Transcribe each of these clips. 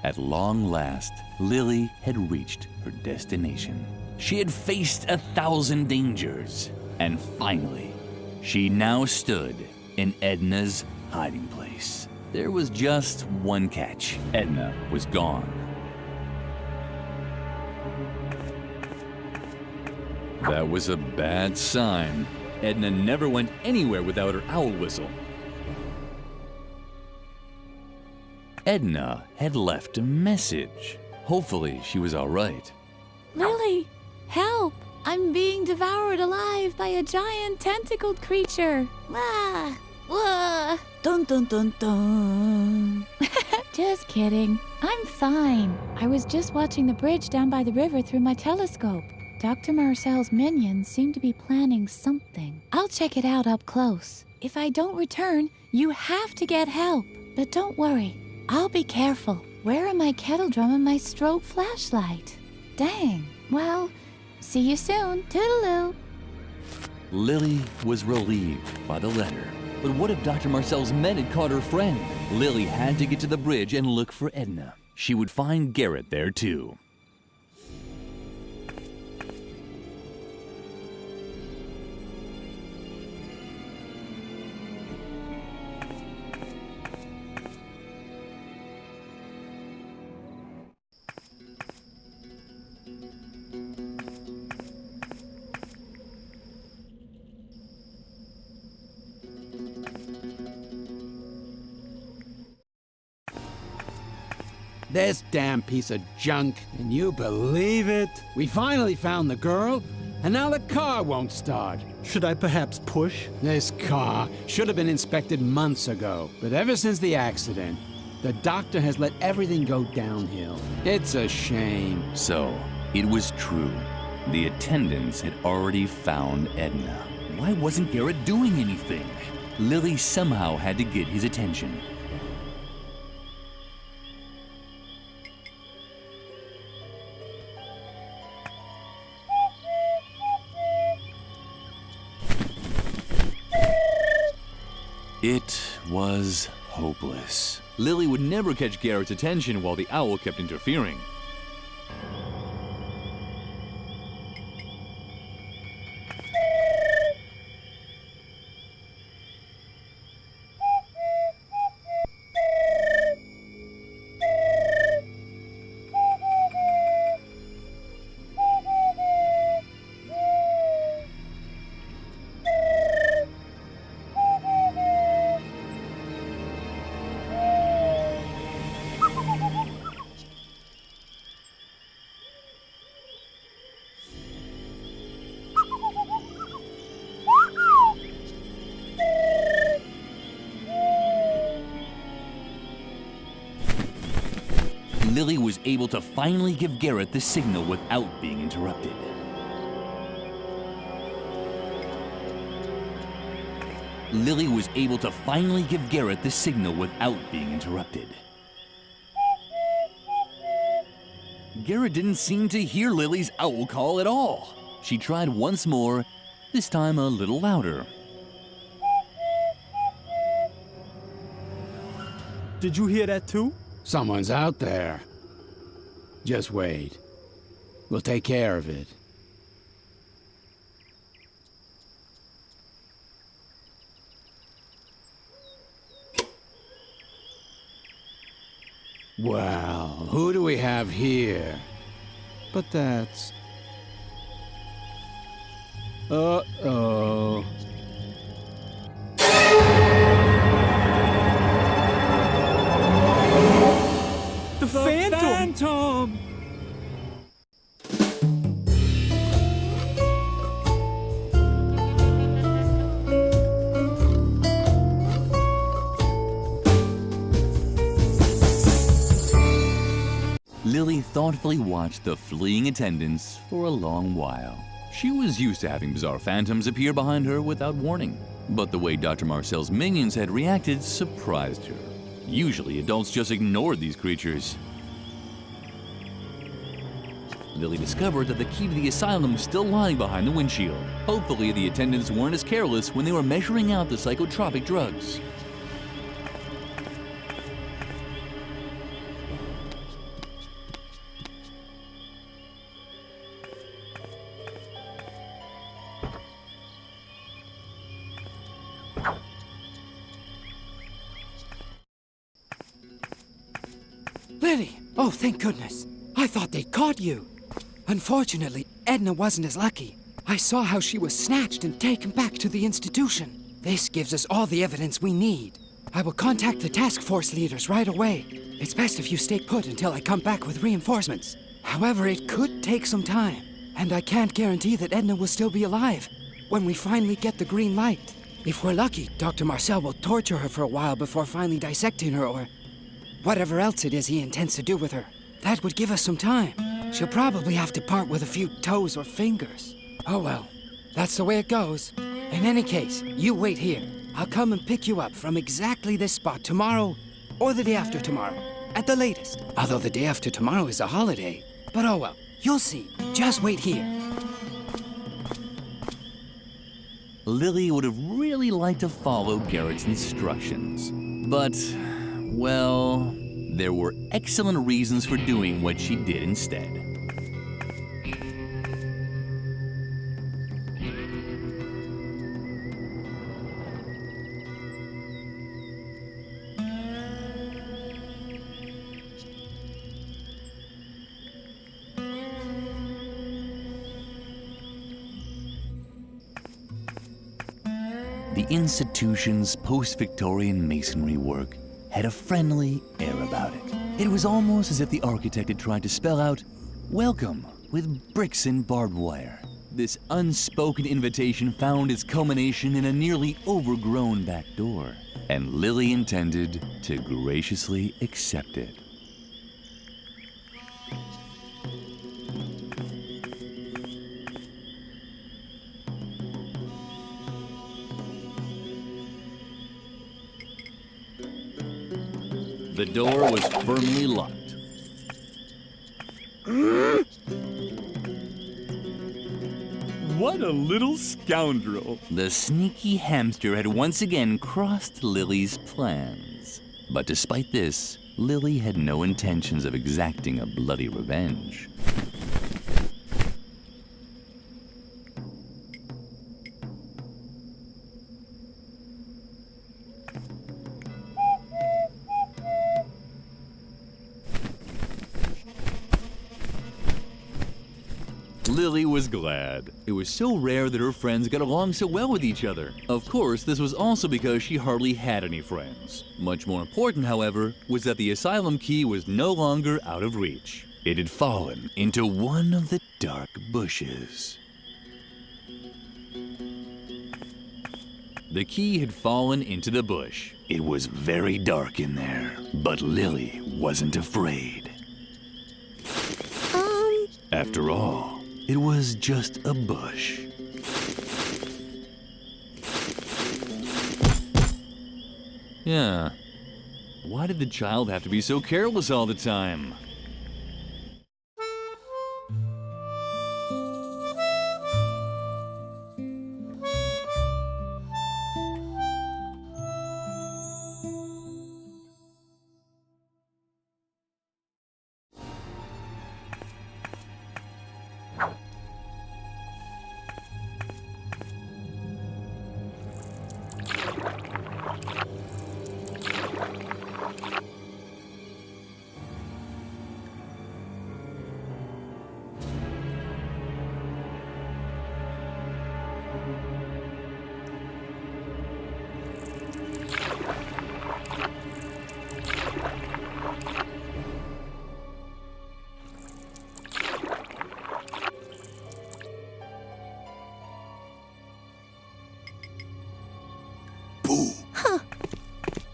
At long last, Lily had reached her destination. She had faced 1,000 dangers, and finally, she now stood in Edna's hiding place. There was just one catch. Edna was gone. That was a bad sign. Edna never went anywhere without her owl whistle. Edna had left a message. Hopefully, she was all right. Lily, help! I'm being devoured alive by a giant tentacled creature. Ah! Ah! Dun dun dun dun. Just kidding. I'm fine. I was just watching the bridge down by the river through my telescope. Dr. Marcel's minions seem to be planning something. I'll check it out up close. If I don't return, you have to get help. But don't worry, I'll be careful. Where are my kettle drum and my strobe flashlight? Dang. Well, see you soon. Toodaloo. Lily was relieved by the letter. But what if Dr. Marcel's men had caught her friend? Lily had to get to the bridge and look for Edna. She would find Garrett there too. This damn piece of junk, and you believe it? We finally found the girl, and now the car won't start. Should I perhaps push? This car should have been inspected months ago, but ever since the accident, the doctor has let everything go downhill. It's a shame. So, it was true. The attendants had already found Edna. Why wasn't Garrett doing anything? Lily somehow had to get his attention. It was hopeless. Lily would never catch Garrett's attention while the owl kept interfering. Lily was able to finally give Garrett the signal without being interrupted. Lily was able to finally give Garrett the signal without being interrupted. Garrett didn't seem to hear Lily's owl call at all. She tried once more, this time a little louder. Did you hear that too? Someone's out there. Just wait. We'll take care of it. Well, who do we have here? But that's... Uh-oh. The Phantom! Lily thoughtfully watched the fleeing attendants for a long while. She was used to having bizarre phantoms appear behind her without warning. But the way Dr. Marcel's minions had reacted surprised her. Usually, adults just ignored these creatures. Lily discovered that the key to the asylum was still lying behind the windshield. Hopefully, the attendants weren't as careless when they were measuring out the psychotropic drugs. Lily! Oh, thank goodness. I thought they'd caught you. Unfortunately, Edna wasn't as lucky. I saw how she was snatched and taken back to the institution. This gives us all the evidence we need. I will contact the task force leaders right away. It's best if you stay put until I come back with reinforcements. However, it could take some time, and I can't guarantee that Edna will still be alive when we finally get the green light. If we're lucky, Dr. Marcel will torture her for a while before finally dissecting her or whatever else it is he intends to do with her. That would give us some time. She'll probably have to part with a few toes or fingers. Oh well, that's the way it goes. In any case, you wait here. I'll come and pick you up from exactly this spot tomorrow or the day after tomorrow, at the latest. Although the day after tomorrow is a holiday. But oh well, you'll see. Just wait here. Lily would have really liked to follow Garrett's instructions, but, well, there were excellent reasons for doing what she did instead. The institution's post-Victorian masonry work had a friendly air about it. It was almost as if the architect had tried to spell out, "Welcome," with bricks and barbed wire. This unspoken invitation found its culmination in a nearly overgrown back door, and Lily intended to graciously accept it. The door was firmly locked. What a little scoundrel. The sneaky hamster had once again crossed Lily's plans. But despite this, Lily had no intentions of exacting a bloody revenge. Lily was glad. It was so rare that her friends got along so well with each other. Of course, this was also because she hardly had any friends. Much more important, however, was that the asylum key was no longer out of reach. It had fallen into one of the dark bushes. The key had fallen into the bush. It was very dark in there, but Lily wasn't afraid. After all, it was just a bush. Yeah. Why did the child have to be so careless all the time?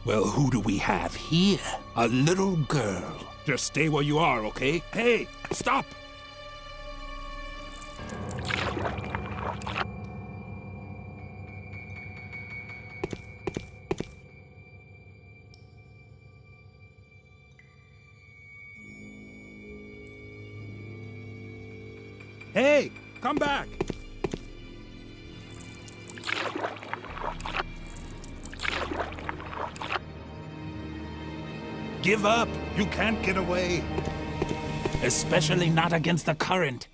Well, who do we have here? A little girl. Just stay where you are, okay? Hey, stop! Hey, come back! Give up! You can't get away! Especially not against the current.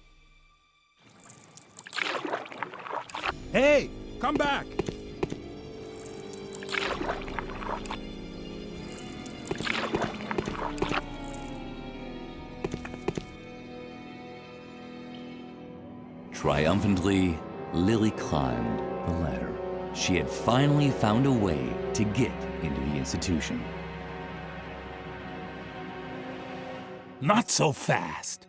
Hey! Come back! Triumphantly, Lily climbed the ladder. She had finally found a way to get into the institution. Not so fast.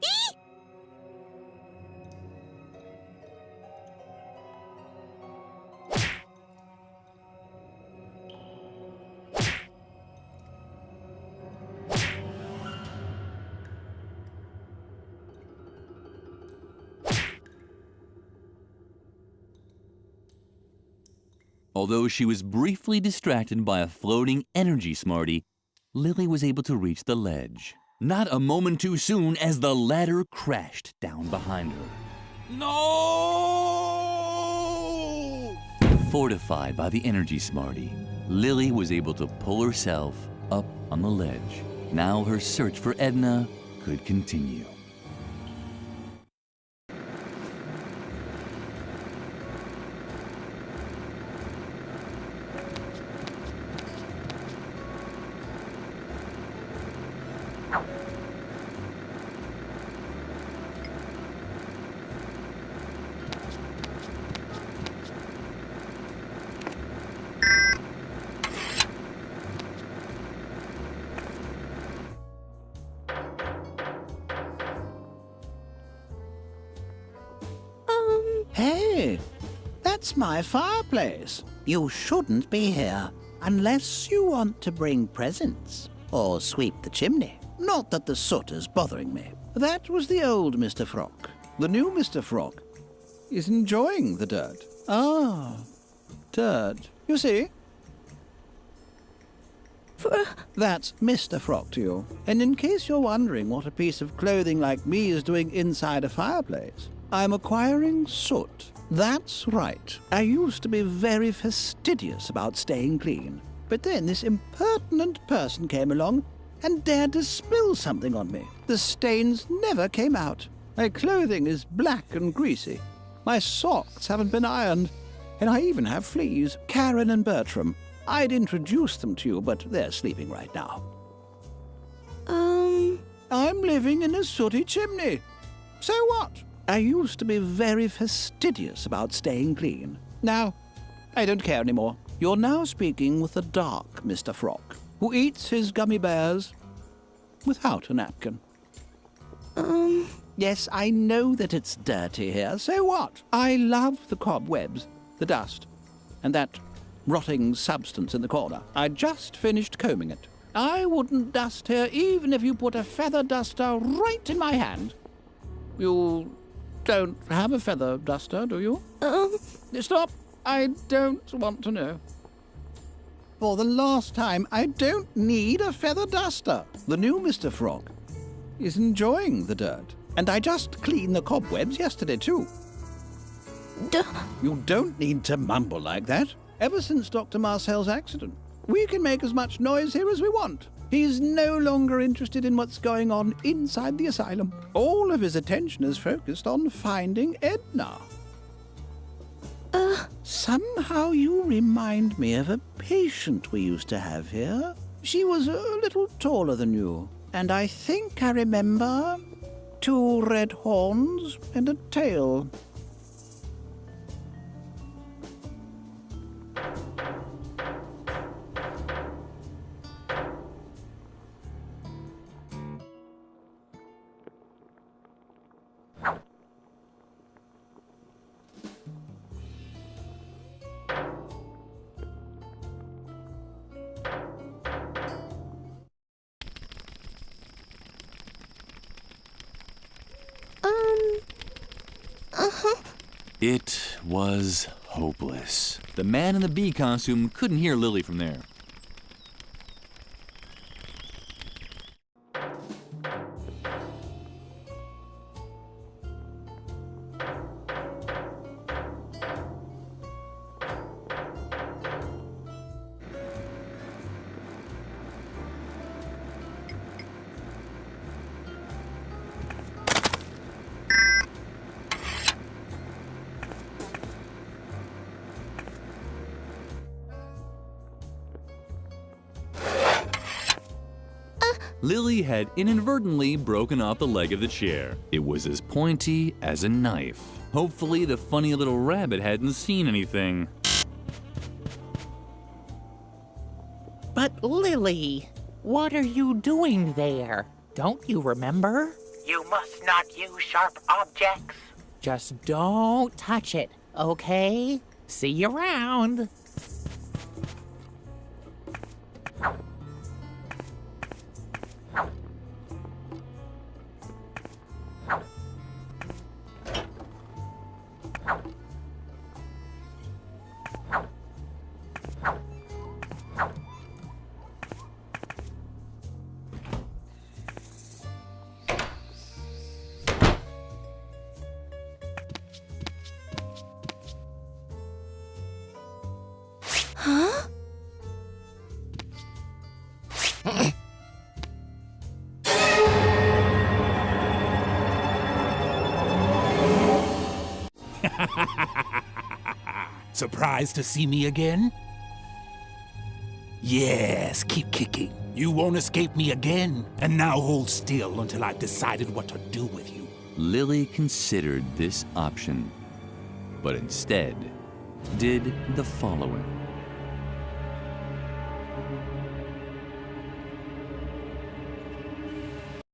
Although she was briefly distracted by a floating energy smartie, Lily was able to reach the ledge. Not a moment too soon as the ladder crashed down behind her. No! Fortified by the energy smartie, Lily was able to pull herself up on the ledge. Now her search for Edna could continue. Hey, that's my fireplace. You shouldn't be here unless you want to bring presents or sweep the chimney. Not that the soot is bothering me. That was the old Mr. Frock. The new Mr. Frock is enjoying the dirt. Ah, dirt. You see? That's Mr. Frock to you. And in case you're wondering what a piece of clothing like me is doing inside a fireplace, I'm acquiring soot. That's right. I used to be very fastidious about staying clean. But then this impertinent person came along and dared to spill something on me. The stains never came out. My clothing is black and greasy. My socks haven't been ironed. And I even have fleas. Karen and Bertram. I'd introduce them to you, but they're sleeping right now. I'm living in a sooty chimney. So what? I used to be very fastidious about staying clean. Now, I don't care anymore. You're now speaking with the dark Mr. Frock, who eats his gummy bears without a napkin. Yes, I know that it's dirty here. So what? I love the cobwebs, the dust, and that rotting substance in the corner. I just finished combing it. I wouldn't dust here even if you put a feather duster right in my hand. You don't have a feather duster, do you? Stop. I don't want to know. For the last time, I don't need a feather duster. The new Mr. Frog is enjoying the dirt. And I just cleaned the cobwebs yesterday, too. You don't need to mumble like that. Ever since Dr. Marcel's accident, we can make as much noise here as we want. He's no longer interested in what's going on inside the asylum. All of his attention is focused on finding Edna. Somehow you remind me of a patient we used to have here. She was a little taller than you. And I think I remember 2 red horns and a tail. It was hopeless. The man in the bee costume couldn't hear Lily from there. Lily had inadvertently broken off the leg of the chair. It was as pointy as a knife. Hopefully the funny little rabbit hadn't seen anything. But Lily, what are you doing there? Don't you remember? You must not use sharp objects. Just don't touch it, okay? See you around. Huh? Surprised to see me again? Yes, keep kicking. You won't escape me again. And now hold still until I've decided what to do with you. Lily considered this option, but instead did the following.